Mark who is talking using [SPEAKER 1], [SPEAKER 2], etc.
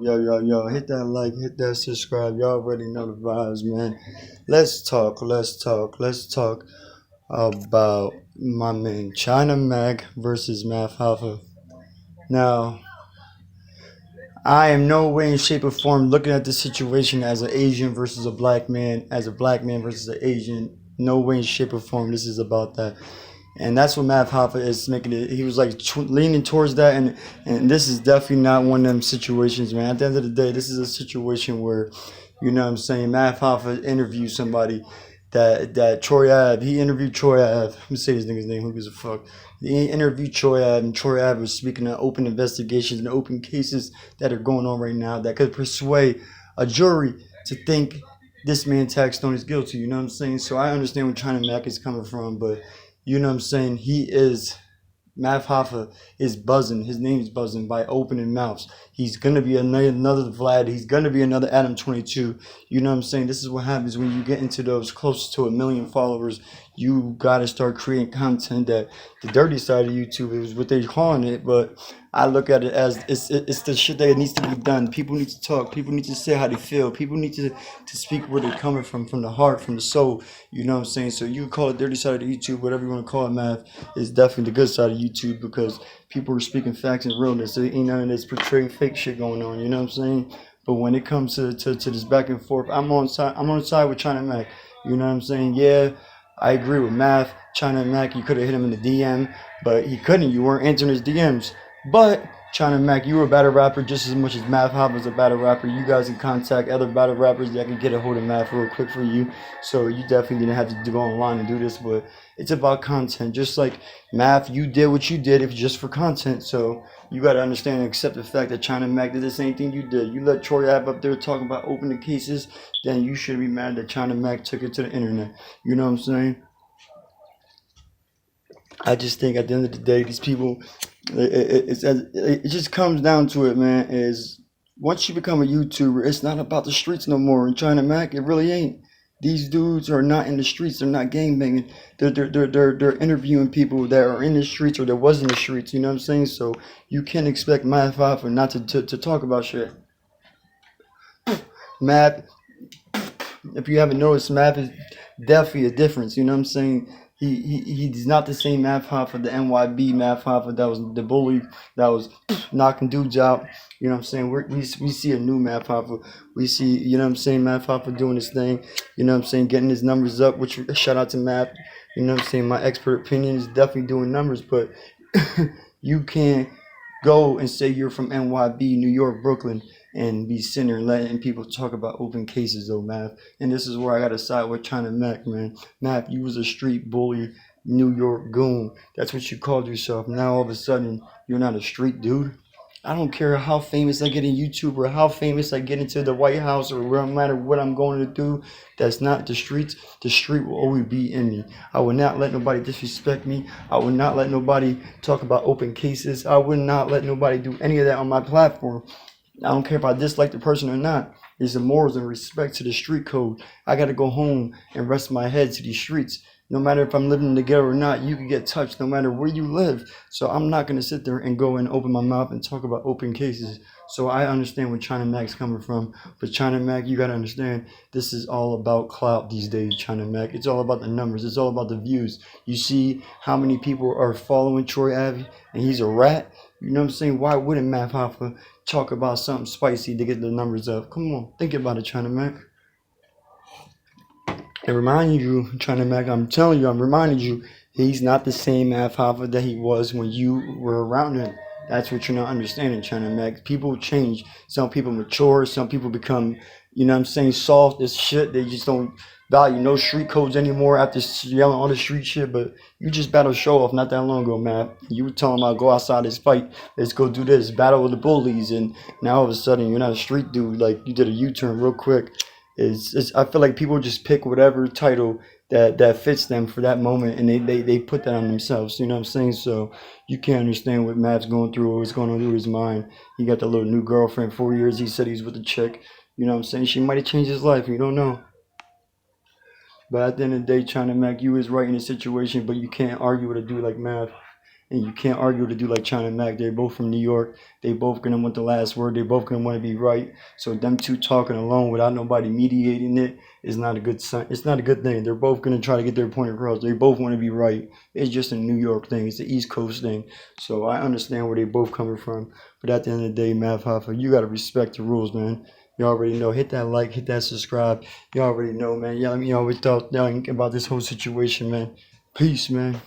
[SPEAKER 1] Yo, hit that like, hit that subscribe. Y'all already know the vibes, man. Let's talk about my man China Mac versus Math Hoffa. Now, I am no way in shape or form looking at the situation as an Asian versus a black man, as a black man versus an Asian. No way in shape or form. This is about that. And that's what Math Hoffa is making it. He was like leaning towards that, and this is definitely not one of them situations, man. At the end of the day, this is a situation where, you know what I'm saying, Math Hoffa interviewed somebody that Troy Ave. He interviewed Troy Ave. Let me say his nigga's name. Who gives a fuck? He interviewed Troy Ave, and Troy Ave was speaking of open investigations and open cases that are going on right now that could persuade a jury to think this man Taxstone is guilty. You know what I'm saying? So I understand where China Mac is coming from, but you know what I'm saying? He is Math Hoffa is buzzing. His name's buzzing by opening mouths. He's gonna be another Vlad. He's gonna be another Adam 22. You know what I'm saying? This is what happens when you get into those close to 1 million followers. You gotta start creating content that the dirty side of YouTube is what they're calling it, but I look at it as it's the shit that needs to be done. People need to talk. People need to say how they feel. People need to speak where they're coming from the heart, from the soul. You know what I'm saying? So you can call it dirty side of the YouTube, whatever you want to call it, Math. It's definitely the good side of YouTube because people are speaking facts and realness. There ain't none of this portraying fake shit going on. You know what I'm saying? But when it comes to this back and forth, I'm on the side with China Mac. You know what I'm saying? Yeah, I agree with Math. China Mac, you could have hit him in the DM, but he couldn't. You weren't answering his DMs. But China Mac, you were a battle rapper just as much as Math Hoffa was a battle rapper. You guys can contact other battle rappers that can get a hold of Math real quick for you. So you definitely didn't have to go online and do this, but it's about content. Just like Math, you did what you did if just for content. So you got to understand and accept the fact that China Mac did the same thing you did. You let Troy Ave up there talking about opening cases, then you should be mad that China Mac took it to the internet. You know what I'm saying? I just think at the end of the day, these people, it just comes down to it, man. Is once you become a YouTuber, it's not about the streets no more. In China Mac, it really ain't. These dudes are not in the streets. They're not gangbanging. They're interviewing people that are in the streets or that was in the streets. You know what I'm saying? So you can't expect Math Hoffa not to talk about shit. Math, if you haven't noticed, Math is definitely a difference. You know what I'm saying? He's not the same Math Hoffa, the NYB Math Hoffa that was the bully that was knocking dudes out. You know what I'm saying? We see a new Math Hoffa. We see, you know what I'm saying, Math Hoffa doing his thing. You know what I'm saying, getting his numbers up, which shout out to Math. You know what I'm saying? My expert opinion is definitely doing numbers, but you can't go and say you're from NYB, New York, Brooklyn, and be sitting there letting people talk about open cases though, Math. And this is where I gotta side with China Mac, man. Math, you was a street bully, New York goon. That's what you called yourself. Now all of a sudden you're not a street dude. I don't care how famous I get in YouTube or how famous I get into the White House or no matter what I'm going to do. That's not the streets. The street will always be in me. I will not let nobody disrespect me. I will not let nobody talk about open cases. I would not let nobody do any of that on my platform. I don't care if I dislike the person or not. There's a morals and respect to the street code. I got to go home and rest my head to these streets. No matter if I'm living together or not, you can get touched no matter where you live. So I'm not going to sit there and go and open my mouth and talk about open cases. So I understand where China Mac's coming from. But China Mac, you got to understand, this is all about clout these days, China Mac. It's all about the numbers. It's all about the views. You see how many people are following Troy Ave and he's a rat? You know what I'm saying? Why wouldn't Math Hoffa talk about something spicy to get the numbers up? Come on, think about it, China Mac. And reminding you, China Mac, I'm telling you, I'm reminding you, he's not the same Math Hoffa that he was when you were around him. That's what you're not understanding, China Mac. People change. Some people mature. Some people become, you know what I'm saying, soft as shit. They just don't value no street codes anymore after yelling all the street shit. But you just battled Show Off not that long ago, man. You were telling him, I'll go outside this fight. Let's go do this. Battle with the bullies. And now all of a sudden, you're not a street dude. Like, you did a U-turn real quick. I feel like people just pick whatever title that fits them for that moment, and they put that on themselves. You know what I'm saying? So you can't understand what Matt's going through or what's going on through his mind. He got the little new girlfriend, 4 years. He said he's with a chick. You know what I'm saying? She might have changed his life. You don't know. But at the end of the day, China Mac, you is right in the situation, but you can't argue with a dude like Matt. And you can't argue with a dude like China Mac. They're both from New York. They both gonna want the last word. They both gonna want to be right. So them two talking alone without nobody mediating it is not a good sign. It's not a good thing. They're both gonna try to get their point across. They both want to be right. It's just a New York thing. It's the East Coast thing. So I understand where they both coming from. But at the end of the day, Math Hoffa, you gotta respect the rules, man. You already know. Hit that like, hit that subscribe. You already know, man. Yeah, let me always talk about this whole situation, man. Peace, man.